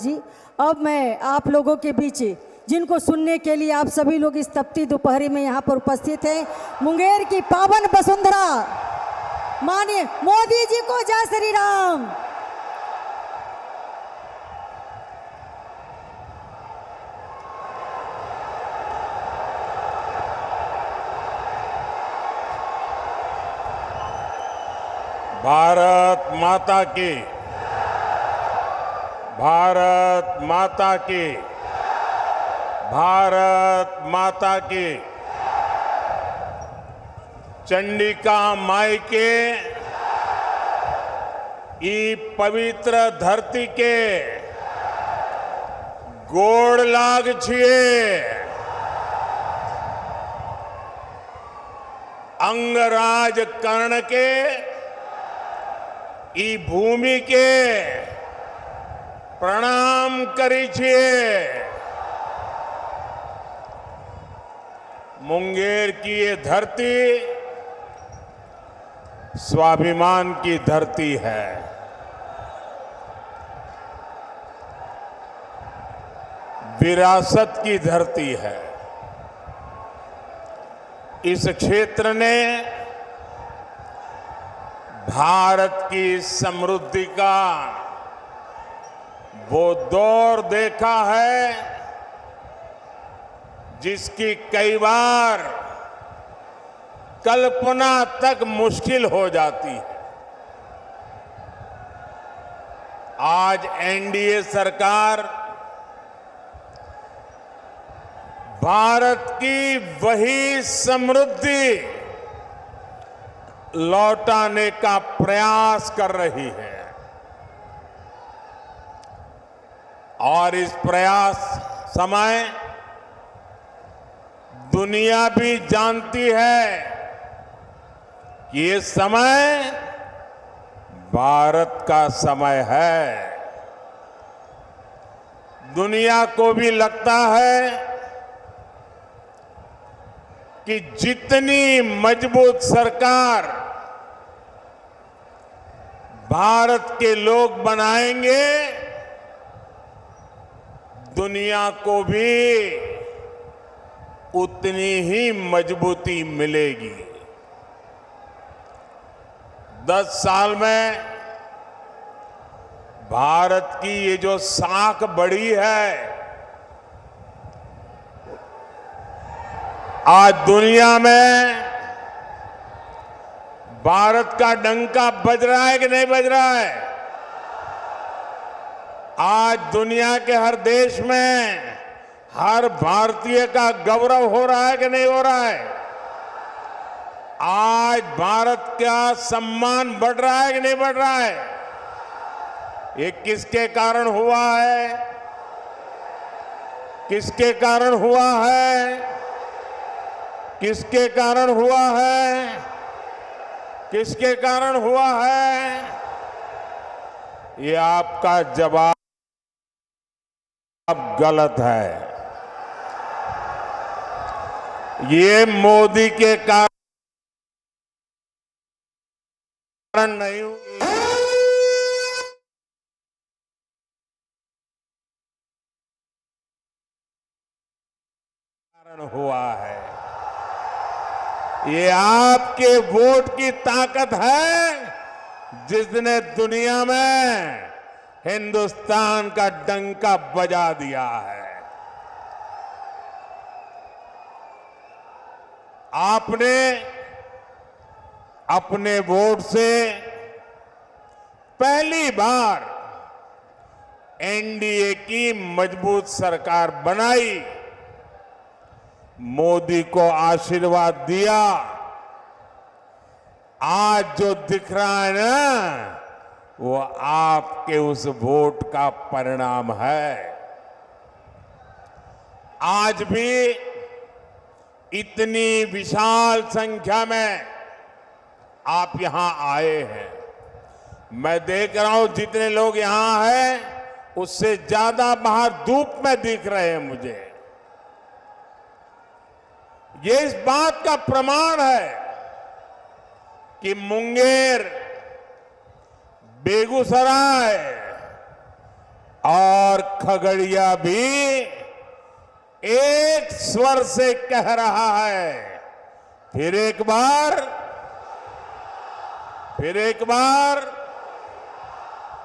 जी, अब मैं आप लोगों के बीच जिनको सुनने के लिए आप सभी लोग इस तपती दोपहरी में यहाँ पर उपस्थित हैं, मुंगेर की पावन वसुंधरा माननीय मोदी जी को जय श्री राम। भारत माता की, भारत माता की, भारत माता की। चंडिका माई के ई पवित्र धरती के गोड़ लाग छिए। अंगराज कर्ण के ई भूमि के प्रणाम करी छिए। मुंगेर की ये धरती स्वाभिमान की धरती है। विरासत की धरती है। इस क्षेत्र ने भारत की समृद्धि का वो दौर देखा है जिसकी कई बार कल्पना तक मुश्किल हो जाती है। आज एनडीए सरकार भारत की वही समृद्धि लौटाने का प्रयास कर रही है और इस प्रयास समय दुनिया भी जानती है कि ये समय भारत का समय है। दुनिया को भी लगता है कि जितनी मजबूत सरकार भारत के लोग बनाएंगे, दुनिया को भी उतनी ही मजबूती मिलेगी। 10 साल में भारत की ये जो साख बढ़ी है, आज दुनिया में भारत का डंका बज रहा है कि नहीं बज रहा है? आज दुनिया के हर देश में हर भारतीय का गौरव हो रहा है कि नहीं हो रहा है? आज भारत का सम्मान बढ़ रहा है कि नहीं बढ़ रहा है? ये किसके कारण हुआ है? किसके कारण हुआ है? किसके कारण हुआ है? किसके कारण हुआ है? ये आपका जवाब गलत है। ये मोदी के कारण नहीं हुआ है। ये आपके वोट की ताकत है जिसने दुनिया में हिंदुस्तान का डंका बजा दिया है। आपने अपने वोट से पहली बार एनडीए की मजबूत सरकार बनाई, मोदी को आशीर्वाद दिया। आज जो दिख रहा है ना, वो आपके उस वोट का परिणाम है। आज भी इतनी विशाल संख्या में आप यहां आए हैं। मैं देख रहा हूं जितने लोग यहां हैं उससे ज्यादा बाहर धूप में दिख रहे हैं मुझे। ये इस बात का प्रमाण है कि मुंगेर, बेगूसराय, और खगड़िया भी एक स्वर से कह रहा है, फिर एक बार, फिर एक बार,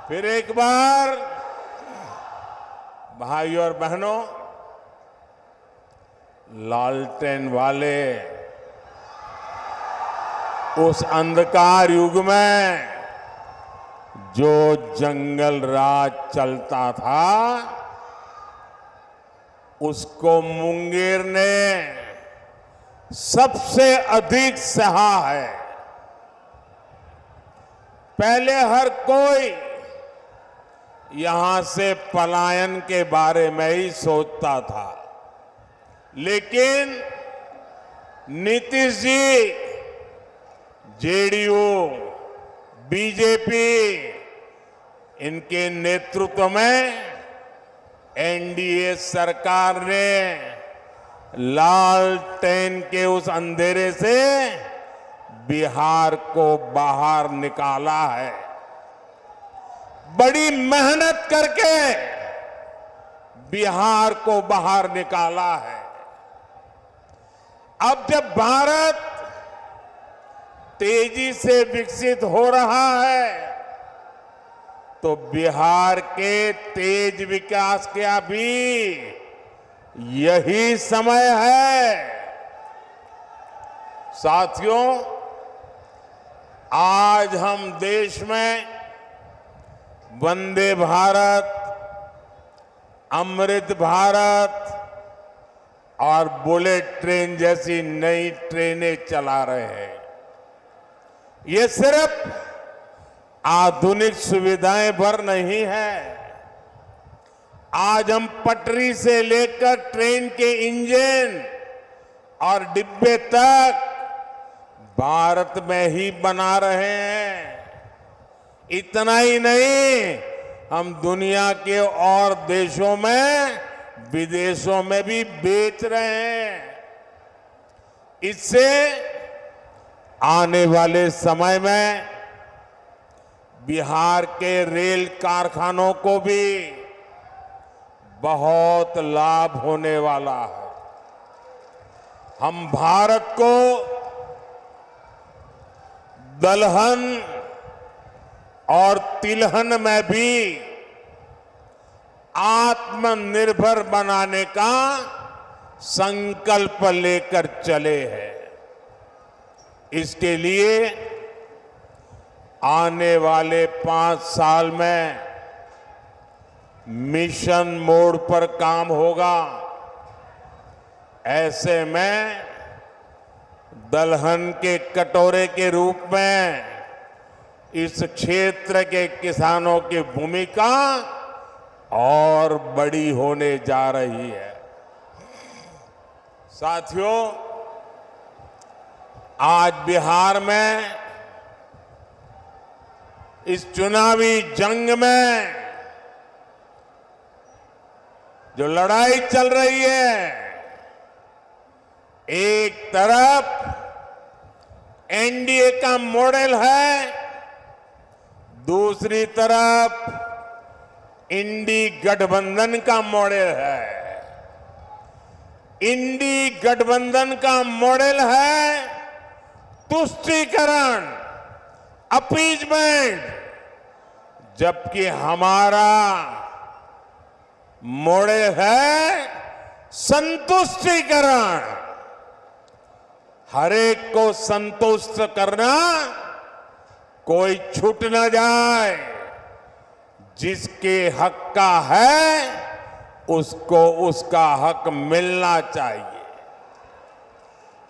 फिर एक बार। भाइयों और बहनों, लालटेन वाले उस अंधकार युग में जो जंगल राज चलता था, उसको मुंगेर ने सबसे अधिक सहा है। पहले हर कोई यहां से पलायन के बारे में ही सोचता था, लेकिन नीतीश जी, जेडीयू, बीजेपी, इनके नेतृत्व में एनडीए सरकार ने लालटेन के उस अंधेरे से बिहार को बाहर निकाला है। बड़ी मेहनत करके बिहार को बाहर निकाला है। अब जब भारत तेजी से विकसित हो रहा है, तो बिहार के तेज विकास का भी यही समय है। साथियों, आज हम देश में वंदे भारत, अमृत भारत और बुलेट ट्रेन जैसी नई ट्रेनें चला रहे हैं। ये सिर्फ आधुनिक सुविधाएं भर नहीं है। आज हम पटरी से लेकर ट्रेन के इंजन और डिब्बे तक भारत में ही बना रहे हैं। इतना ही नहीं, हम दुनिया के और देशों में, विदेशों में भी बेच रहे हैं। इससे आने वाले समय में बिहार के रेल कारखानों को भी बहुत लाभ होने वाला है। हम भारत को दलहन और तिलहन में भी आत्मनिर्भर बनाने का संकल्प लेकर चले हैं। इसके लिए आने वाले 5 साल में मिशन मोड पर काम होगा। ऐसे में दलहन के कटोरे के रूप में इस क्षेत्र के किसानों की भूमिका और बड़ी होने जा रही है। साथियों, आज बिहार में इस चुनावी जंग में जो लड़ाई चल रही है, एक तरफ एनडीए का मॉडल है, दूसरी तरफ इंडी गठबंधन का मॉडल है। इंडी गठबंधन का मॉडल है तुष्टीकरण, अपीजमेंट, जबकि हमारा मॉडल है संतुष्टीकरण। हरेक को संतुष्ट करना, कोई छूट न जाए। जिसके हक का है उसको उसका हक मिलना चाहिए।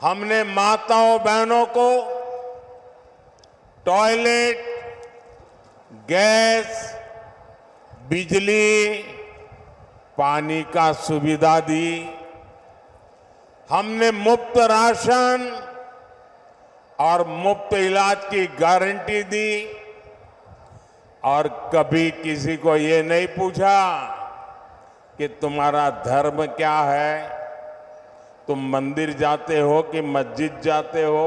हमने माताओं बहनों को टॉयलेट, गैस, बिजली, पानी का सुविधा दी। हमने मुफ्त राशन और मुफ्त इलाज की गारंटी दी। और कभी किसी को ये नहीं पूछा कि तुम्हारा धर्म क्या है, तुम मंदिर जाते हो कि मस्जिद जाते हो,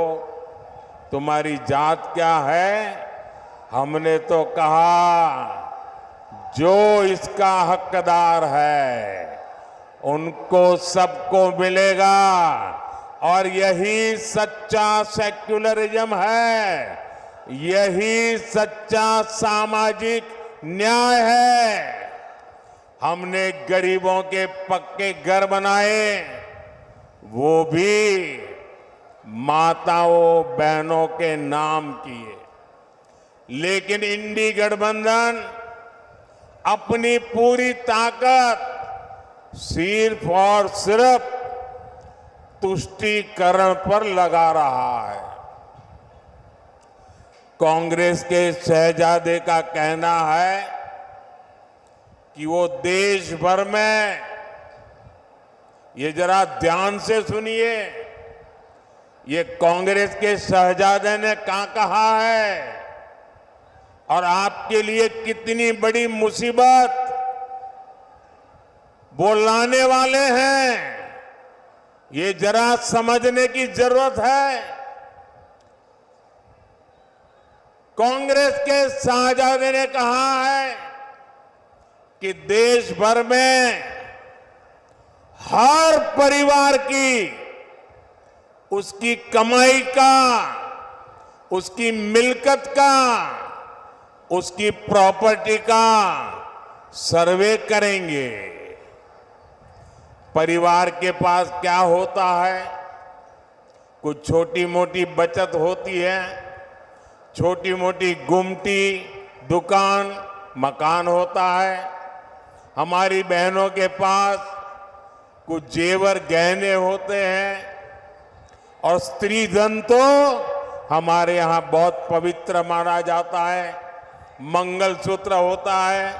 तुम्हारी जात क्या है। हमने तो कहा जो इसका हकदार है उनको सबको मिलेगा और यही सच्चा सेक्युलरिज्म है, यही सच्चा सामाजिक न्याय है। हमने गरीबों के पक्के घर बनाए, वो भी माताओं बहनों के नाम किए, लेकिन इंडी गठबंधन अपनी पूरी ताकत सिर्फ और सिर्फ तुष्टीकरण पर लगा रहा है। कांग्रेस के शहजादे का कहना है कि वो देश भर में, ये जरा ध्यान से सुनिए, ये कांग्रेस के शहजादे ने क्या कहा है और आपके लिए कितनी बड़ी मुसीबत वो लाने वाले हैं, ये जरा समझने की जरूरत है। कांग्रेस के शहजादे ने कहा है कि देश भर में हर परिवार की उसकी कमाई का, उसकी मिल्कत का, उसकी प्रॉपर्टी का सर्वे करेंगे। परिवार के पास क्या होता है? कुछ छोटी मोटी बचत होती है, छोटी मोटी गुमटी, दुकान, मकान होता है। हमारी बहनों के पास कुछ जेवर गहने होते हैं और स्त्री धन तो हमारे यहाँ बहुत पवित्र माना जाता है, मंगलसूत्र होता है।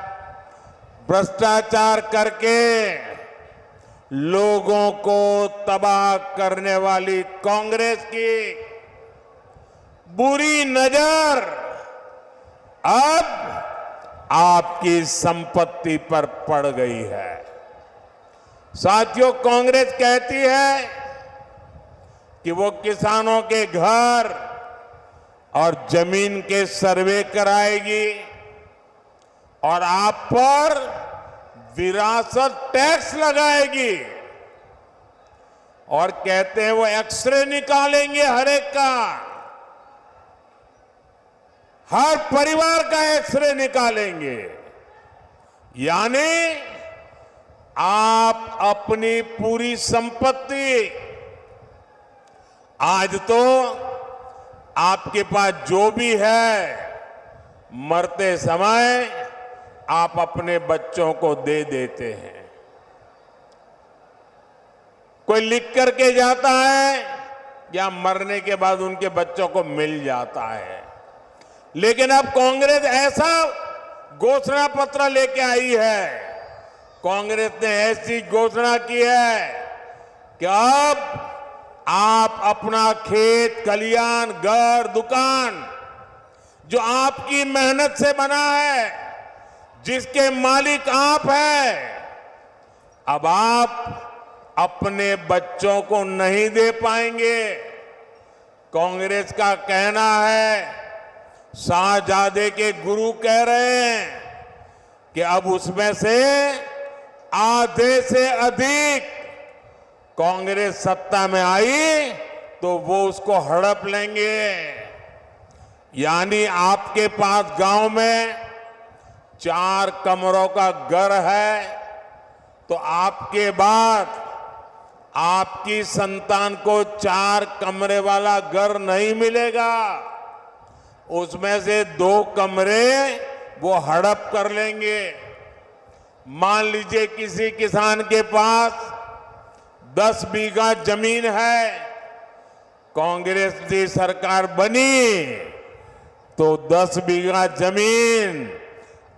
भ्रष्टाचार करके लोगों को तबाह करने वाली कांग्रेस की बुरी नजर अब आपकी संपत्ति पर पड़ गई है। साथियों, कांग्रेस कहती है कि वो किसानों के घर और जमीन के सर्वे कराएगी और आप पर विरासत टैक्स लगाएगी और कहते हैं वो एक्सरे निकालेंगे हर एक का, हर परिवार का एक्सरे निकालेंगे। यानी आप अपनी पूरी संपत्ति, आज तो आपके पास जो भी है, मरते समय आप अपने बच्चों को दे देते हैं। कोई लिख करके जाता है या मरने के बाद उनके बच्चों को मिल जाता है। लेकिन अब कांग्रेस ऐसा घोषणा पत्र लेके आई है, कांग्रेस ने ऐसी घोषणा की है कि अब आप अपना खेत, खलियान, घर, दुकान जो आपकी मेहनत से बना है, जिसके मालिक आप हैं, अब आप अपने बच्चों को नहीं दे पाएंगे। कांग्रेस का कहना है, शाहजादे के गुरु कह रहे हैं कि अब उसमें से आधे से अधिक कांग्रेस सत्ता में आई तो वो उसको हड़प लेंगे। यानी आपके पास गांव में 4 कमरों का घर है तो आपके बाद आपकी संतान को 4 कमरे वाला घर नहीं मिलेगा, उसमें से 2 कमरे वो हड़प कर लेंगे। मान लीजिए किसी किसान के पास 10 बीघा जमीन है, कांग्रेस की सरकार बनी तो 10 बीघा जमीन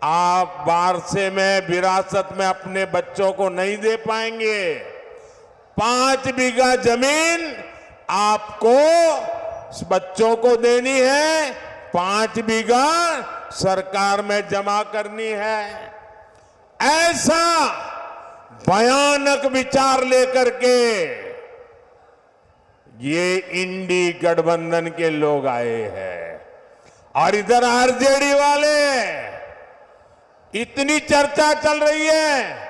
आप वारसे में, विरासत में अपने बच्चों को नहीं दे पाएंगे। 5 बीघा जमीन आपको बच्चों को देनी है, 5 बीघा सरकार में जमा करनी है। ऐसा भयानक विचार लेकर के ये इंडी गठबंधन के लोग आए हैं और इधर आरजेडी वाले इतनी चर्चा चल रही है